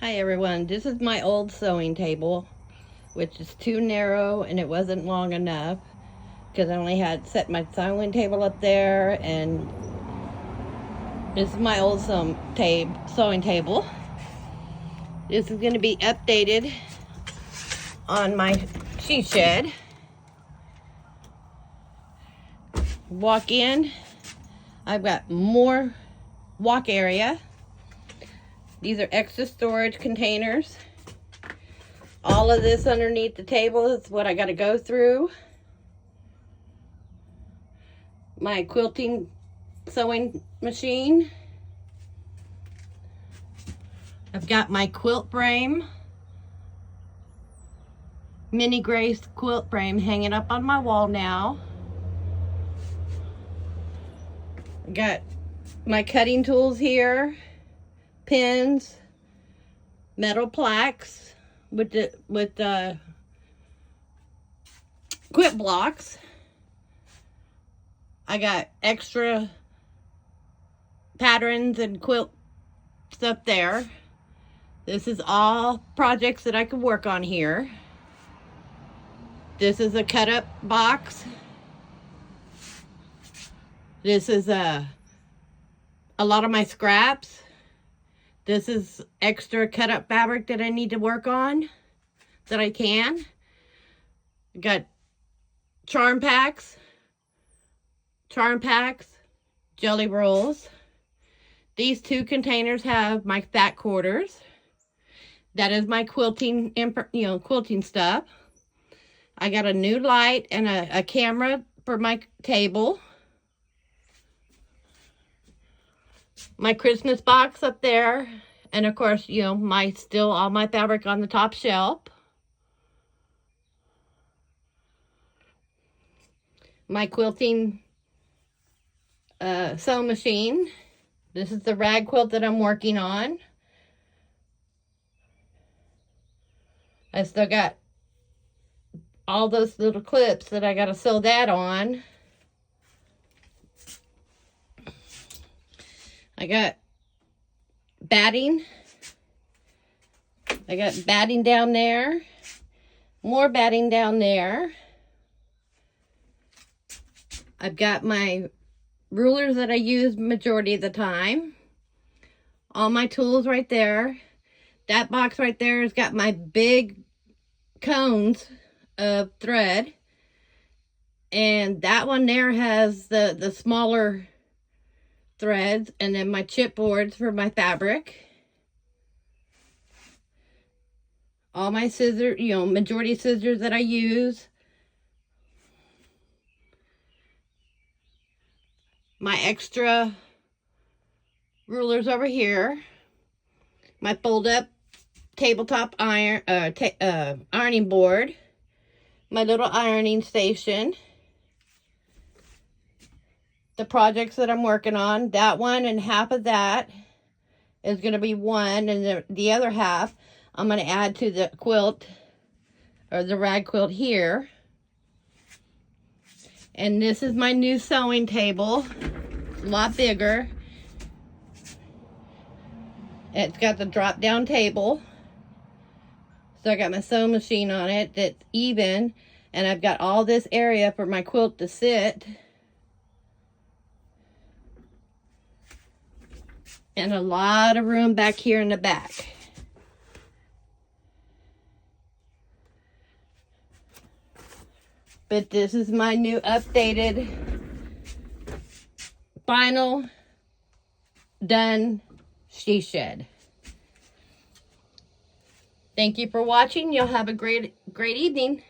Hi everyone, this is my old sewing table, which is too narrow and it wasn't long enough because I only had set my sewing table up there, and this is my old sewing table. This is going to be updated on my she shed. Walk in, I've got more walk area. These are extra storage containers. All of this underneath the table is what I got to go through. My quilting sewing machine. I've got my quilt frame, mini Grace quilt frame, hanging up on my wall now. I got my cutting tools here, pins, metal plaques with the quilt blocks. I got extra patterns and quilt stuff there. This is all projects that I could work on here. This is a cut up box. This is a lot of my scraps. This is extra cut up fabric that I need to work on, that I can. Got charm packs, jelly rolls. These two containers have my fat quarters. That is my quilting, quilting stuff. I got a new light and a camera for my table. My Christmas box up there. And of course, all my fabric on the top shelf. My quilting sewing machine. This is the rag quilt that I'm working on. I still got all those little clips that I got to sew that on. I got batting. I got batting down there. More batting down there. I've got my rulers that I use majority of the time. All my tools right there. That box right there has got my big cones of thread. And that one there has the smaller threads, and then my chipboards for my fabric. All my scissors, majority scissors that I use. My extra rulers over here. My fold-up tabletop ironing board. My little ironing station. The projects that I'm working on, that one and half of that is going to be one, and the other half I'm going to add to the quilt, or the rag quilt here. And this is my new sewing table. It's a lot bigger. It's got the drop down table. So I got my sewing machine on it that's even, and I've got all this area for my quilt to sit. And a lot of room back here in the back. But this is my new updated, final, done she shed. Thank you for watching. You'll have a great evening.